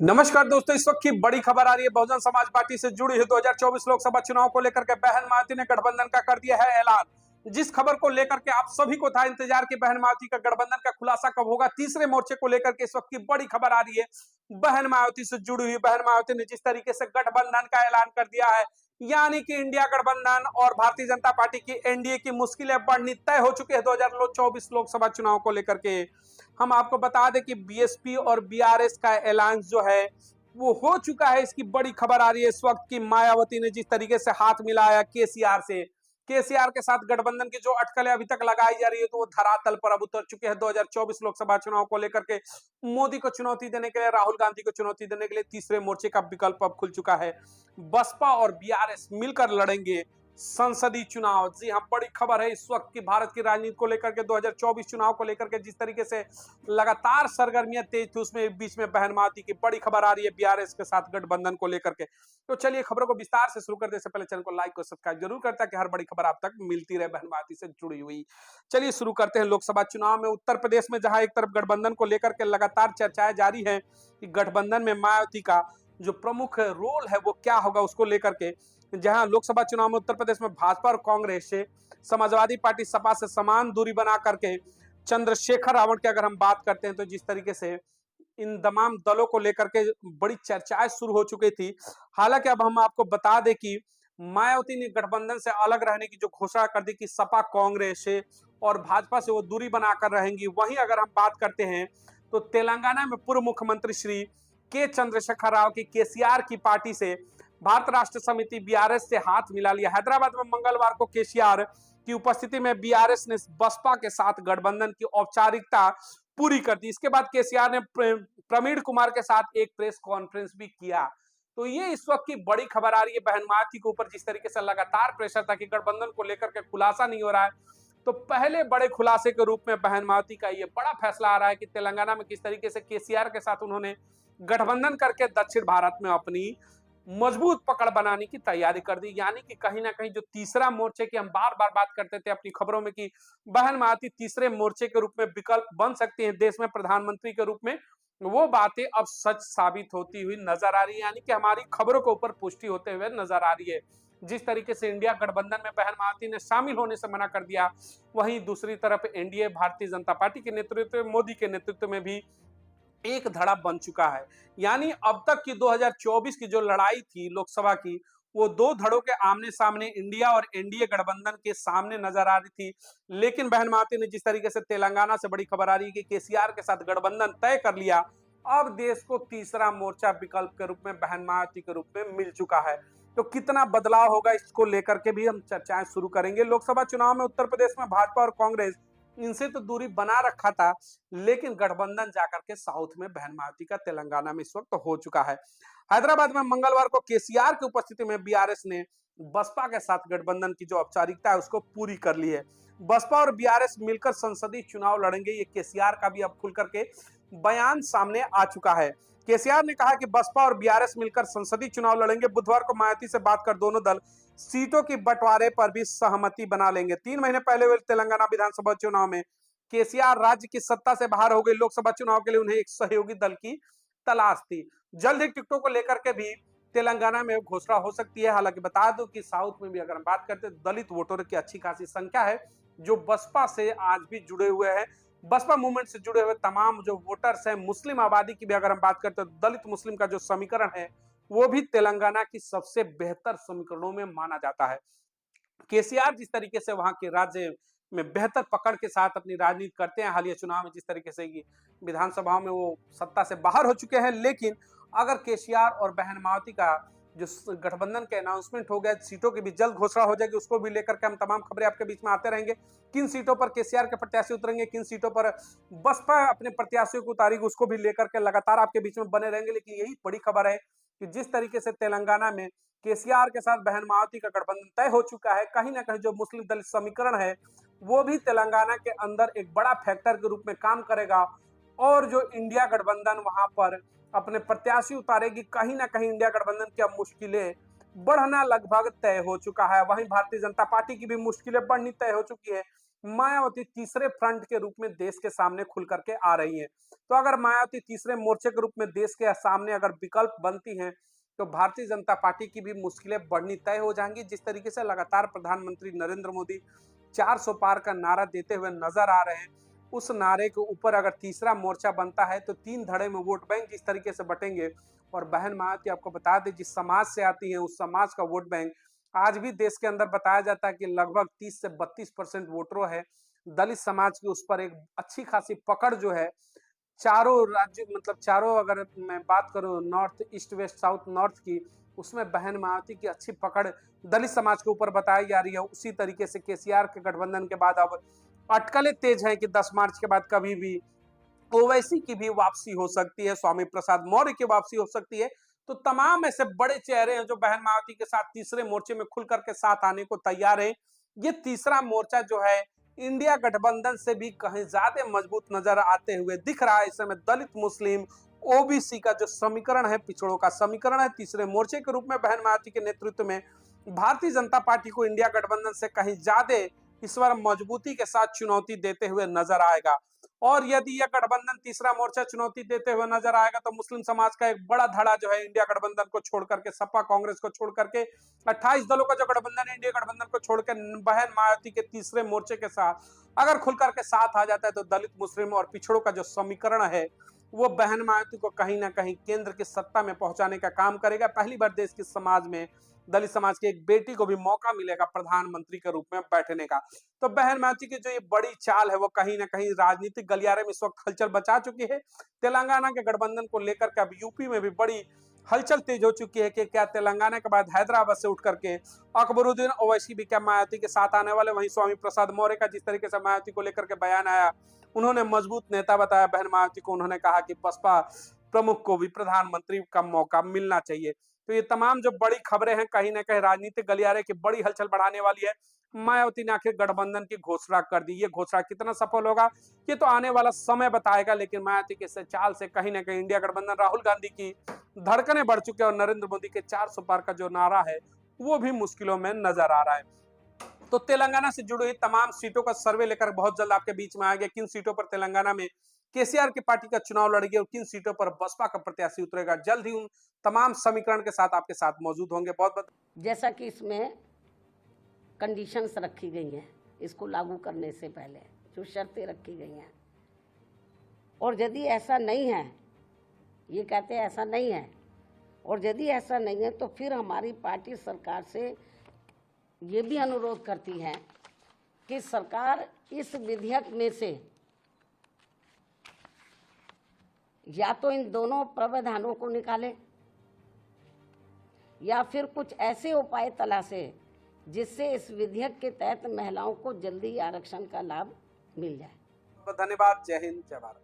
नमस्कार दोस्तों, इस वक्त की बड़ी खबर आ रही है बहुजन समाज पार्टी से जुड़ी है। 2024 लोकसभा चुनाव को लेकर के बहन मायावती ने गठबंधन का कर दिया है ऐलान। जिस खबर को लेकर के आप सभी को था इंतजार कि बहन मायावती का गठबंधन का खुलासा कब होगा, तीसरे मोर्चे को लेकर के इस वक्त की बड़ी खबर आ रही है। बहन मायावती से जुड़ी हुई बहन मायावती ने जिस तरीके से गठबंधन का ऐलान कर दिया है, यानी कि इंडिया गठबंधन और भारतीय जनता पार्टी की एनडीए की मुश्किलें बढ़नी तय हो चुकी है 2024 लोकसभा चुनाव को लेकर के। हम आपको बता दें कि बीएसपी और बीआरएस का अलायंस जो है वो हो चुका है। इसकी बड़ी खबर आ रही है इस वक्त की मायावती ने जिस तरीके से हाथ मिलाया केसीआर से, केसीआर के साथ गठबंधन की जो अटकलें अभी तक लगाई जा रही है तो वो धरातल पर अब उतर चुके हैं। 2024 लोकसभा चुनाव को लेकर के मोदी को चुनौती देने के लिए, राहुल गांधी को चुनौती देने के लिए तीसरे मोर्चे का विकल्प अब खुल चुका है। बसपा और बीआरएस मिलकर लड़ेंगे संसदीय चुनाव। जी हाँ, बड़ी खबर है इस वक्त की भारत की राजनीति को लेकर के, 2024 चुनाव को लेकर के जिस तरीके से लगातार सरगर्मियां तेज थी उसमें बीच में बहन मायावती की बड़ी खबर आ रही है बीआरएस के साथ गठबंधन को लेकर के। तो चलिए खबरों को विस्तार से शुरू करने से पहले चैनल को लाइक और सब्सक्राइब जरूर करता है कि हर बड़ी खबर आप तक मिलती रहे बहन मायावती से जुड़ी हुई। चलिए शुरू करते हैं लोकसभा चुनाव में। उत्तर प्रदेश में जहां एक तरफ गठबंधन को लेकर के लगातार चर्चाएं जारी है कि गठबंधन में मायावती का जो प्रमुख रोल है वो क्या होगा उसको लेकर के, जहां लोकसभा चुनाव में उत्तर प्रदेश में भाजपा और कांग्रेस से, समाजवादी पार्टी सपा से समान दूरी बना करके चंद्रशेखर रावण की अगर हम बात करते हैं तो जिस तरीके से इन तमाम दलों को लेकर के बड़ी चर्चाएं शुरू हो चुकी थी। हालांकि अब हम आपको बता दें कि मायावती ने गठबंधन से अलग रहने की जो घोषणा कर दी कि सपा कांग्रेस से और भाजपा से वो दूरी बनाकर रहेंगी। वहीं अगर हम बात करते हैं तो तेलंगाना में पूर्व मुख्यमंत्री श्री के चंद्रशेखर राव की केसीआर की पार्टी से भारत राष्ट्र समिति बीआरएस से हाथ मिला लिया। हैदराबाद में मंगलवार को केसीआर की उपस्थिति में बीआरएस ने बसपा के साथ गठबंधन की औपचारिकता पूरी कर दी। इसके बाद केसीआर ने प्रवीण कुमार के साथ एक प्रेस कॉन्फ्रेंस भी किया। तो ये इस वक्त की बड़ी खबर आ रही है बहन मायावती के ऊपर, जिस तरीके से लगातार प्रेशर था कि गठबंधन को लेकर के खुलासा नहीं हो रहा है। तो पहले बड़े खुलासे के रूप में बहन मायावती का ये बड़ा फैसला आ रहा है कि तेलंगाना में किस तरीके से केसीआर के साथ उन्होंने गठबंधन करके दक्षिण भारत में अपनी मजबूत पकड़ बनाने की तैयारी कर दी। यानी कि कहीं ना कहीं जो तीसरा मोर्चे की हम बार बार बात करते थे अपनी खबरों में कि बहन मायावती तीसरे मोर्चे के रूप में विकल्प बन सकती हैं देश में प्रधानमंत्री के रूप में, वो बातें अब सच साबित होती हुई नजर आ रही है। यानी कि हमारी खबरों के ऊपर पुष्टि होते हुए नजर आ रही है। जिस तरीके से इंडिया गठबंधन में बहन मायावती ने शामिल होने से मना कर दिया, वहीं दूसरी तरफ एनडीए भारतीय जनता पार्टी के नेतृत्व में, मोदी के नेतृत्व में भी एक धड़ा बन चुका है। यानी अब तक की 2024 की जो लड़ाई थी लोकसभा की, वो दो धड़ों के आमने सामने इंडिया और एनडीए गठबंधन के सामने नजर आ रही थी। लेकिन बहन मायावती ने जिस तरीके से तेलंगाना से बड़ी खबर आ रही है कि केसीआर के साथ गठबंधन तय कर लिया, अब देश को तीसरा मोर्चा विकल्प के रूप में बहन मायावती के रूप में मिल चुका है। तो कितना बदलाव होगा इसको लेकर के भी हम चर्चाएं शुरू करेंगे। लोकसभा चुनाव में उत्तर प्रदेश में भाजपा और कांग्रेस इनसे तो दूरी बना रखा था, लेकिन गठबंधन जाकर के साउथ में बहन मायावती का तेलंगाना में इस वक्त हो चुका है। हैदराबाद में मंगलवार को केसीआर की उपस्थिति में बीआरएस ने बसपा के साथ गठबंधन की जो औपचारिकता है उसको पूरी कर ली है। बसपा और बीआरएस मिलकर संसदीय चुनाव लड़ेंगे, ये केसीआर का भी अब खुल करके बयान सामने आ चुका है। केसीआर ने कहा कि बसपा और बीआरएस मिलकर संसदीय चुनाव लड़ेंगे। बुधवार को मायावती से बात कर दोनों दल सीटों की बंटवारे पर भी सहमति बना लेंगे। 3 महीने पहले हुए तेलंगाना विधानसभा चुनाव में केसीआर राज्य की सत्ता से बाहर हो गई। लोकसभा चुनाव के लिए उन्हें एक सहयोगी दल की तलाश थी। जल्द ही टिकटों को लेकर के भी तेलंगाना में घोषणा हो सकती है। हालांकि बता दूं कि साउथ में भी अगर हम बात करते हैं दलित वोटरों की अच्छी खासी संख्या है जो बसपा से आज भी जुड़े हुए हैं। बसपा मूवमेंट से जुड़े हुए तमाम जो वोटर्स हैं, मुस्लिम आबादी की भी अगर हम बात करते हैं, दलित मुस्लिम का जो समीकरण है वो भी तेलंगाना की सबसे बेहतर समीकरणों में माना जाता है। केसीआर जिस तरीके से वहां के राज्य में बेहतर पकड़ के साथ अपनी राजनीति करते हैं, हालिया चुनाव में जिस तरीके से विधानसभा में वो सत्ता से बाहर हो चुके हैं, लेकिन अगर केसीआर और बहन मायावती का जो गठबंधन के अनाउंसमेंट हो गया, सीटों की भी जल्द घोषणा हो जाएगी, उसको भी लेकर के हम तमाम खबरें आपके बीच में आते रहेंगे। किन सीटों पर केसीआर के प्रत्याशी उतरेंगे, किन सीटों पर बसपा अपने प्रत्याशियों को उतारेगी, उसको भी लेकर के लगातार आपके बीच में बने रहेंगे। लेकिन यही बड़ी खबर है कि जिस तरीके से तेलंगाना में केसीआर के साथ बहन मायावती का गठबंधन तय हो चुका है, कहीं ना कहीं जो मुस्लिम दलित समीकरण है वो भी तेलंगाना के अंदर एक बड़ा फैक्टर के रूप में काम करेगा। और जो इंडिया गठबंधन वहां पर अपने प्रत्याशी उतारेगी, कहीं ना कहीं इंडिया गठबंधन की अब मुश्किलें बढ़ना लगभग तय हो चुका है। वहीं भारतीय जनता पार्टी की भी मुश्किलें बढ़नी तय हो चुकी है। मायावती तीसरे फ्रंट के रूप में देश के सामने खुल करके आ रही हैं। तो अगर मायावती तीसरे मोर्चे के रूप में देश के सामने अगर विकल्प बनती हैं, तो भारतीय जनता पार्टी की भी मुश्किलें बढ़नी तय हो जाएंगी। जिस तरीके से लगातार प्रधानमंत्री नरेंद्र मोदी 400 पार का नारा देते हुए नजर आ रहे हैं, उस नारे के ऊपर अगर तीसरा मोर्चा बनता है तो 3 धड़े में वोट बैंक जिस तरीके से बटेंगे। और बहन मायावती आपको बता दें जिस समाज से आती है, उस समाज का वोट बैंक आज भी देश के अंदर बताया जाता है कि लगभग 30 से 32% वोटरों है। दलित समाज की उस पर एक अच्छी खासी पकड़ जो है, चारों राज्य मतलब चारों अगर मैं बात करूं north east west south north की, उसमें बहन मायावती की अच्छी पकड़ दलित समाज के ऊपर बताई जा रही है। उसी तरीके से केसीआर के गठबंधन के बाद अब अटकलें तेज हैं कि 10 मार्च के बाद कभी भी ओवैसी की भी वापसी हो सकती है, स्वामी प्रसाद मौर्य की वापसी हो सकती है। तो तमाम ऐसे बड़े चेहरे हैं जो बहन मायावती के साथ तीसरे मोर्चे में खुल करके साथ आने को तैयार हैं। ये तीसरा मोर्चा जो है इंडिया गठबंधन से भी कहीं ज्यादा मजबूत नजर आते हुए दिख रहा है। इस समय दलित मुस्लिम ओबीसी का जो समीकरण है, पिछड़ों का समीकरण है, तीसरे मोर्चे के रूप में बहन मायावती के नेतृत्व में भारतीय जनता पार्टी को इंडिया गठबंधन से कहीं ज्यादा इस बार मजबूती के साथ चुनौती देते हुए नजर आएगा। और यदि यह गठबंधन तीसरा मोर्चा चुनौती देते हुए नजर आएगा तो मुस्लिम समाज का एक बड़ा धड़ा जो है इंडिया गठबंधन को छोड़ करके, सपा कांग्रेस को छोड़ करके, 28 दलों का जो गठबंधन है इंडिया गठबंधन को छोड़कर बहन मायावती के तीसरे मोर्चे के साथ अगर खुल करके साथ आ जाता है तो दलित मुस्लिम और पिछड़ों का जो समीकरण है वो बहन मायावती को कहीं ना कहीं केंद्र की सत्ता में पहुंचाने का काम करेगा। पहली बार देश के समाज में दलित समाज की एक बेटी को भी मौका मिलेगा प्रधानमंत्री के रूप में बैठने का। तो बहन मायावती की जो ये बड़ी चाल है वो कहीं ना कहीं राजनीतिक गलियारे में इस वक्त हलचल बचा चुकी है। तेलंगाना के गठबंधन को लेकर के अब यूपी में भी बड़ी हलचल तेज हो चुकी है कि क्या तेलंगाना के बाद हैदराबाद से उठ करके अकबरुद्दीन ओवैसी भी क्या मायावती के साथ आने वाले। वहीं स्वामी प्रसाद मौर्य का जिस तरीके से मायावती को लेकर के बयान आया, उन्होंने मजबूत नेता बताया बहन मायावती को। उन्होंने कहा कि बसपा प्रमुख को भी प्रधानमंत्री का मौका मिलना चाहिए। तो ये तमाम जो बड़ी खबरें हैं कहीं ना कहीं राजनीतिक गलियारे की बड़ी हलचल बढ़ाने वाली है। मायावती ने आखिर गठबंधन की घोषणा कर दी, ये घोषणा कितना सफल होगा ये तो आने वाला समय बताएगा। लेकिन मायावती के इस चाल से कहीं ना कहीं इंडिया गठबंधन, राहुल गांधी की धड़कनें बढ़ चुकी है और नरेंद्र मोदी के 400 पार का जो नारा है वो भी मुश्किलों में नजर आ रहा है। तो तेलंगाना से जुड़ी हुई तमाम सीटों का सर्वे लेकर बहुत जल्द आपके बीच में आएगा। किन सीटों पर तेलंगाना में केसीआर की पार्टी का चुनाव लड़ेगी और किन सीटों पर बसपा का प्रत्याशी उतरेगा, जल्द ही उन तमाम समीकरण के साथ आपके साथ मौजूद होंगे। बहुत बहुत जैसा कि इसमें कंडीशंस रखी गई हैं, इसको लागू करने से पहले जो शर्तें रखी गई हैं, और यदि ऐसा नहीं है, ये कहते हैं ऐसा नहीं है, और यदि ऐसा नहीं है तो फिर हमारी पार्टी सरकार से ये भी अनुरोध करती है कि सरकार इस विधेयक में से या तो इन दोनों प्रावधानों को निकाले या फिर कुछ ऐसे उपाय तलाशे जिससे इस विधेयक के तहत महिलाओं को जल्दी आरक्षण का लाभ मिल जाए। धन्यवाद। जय हिंद, जय भारत।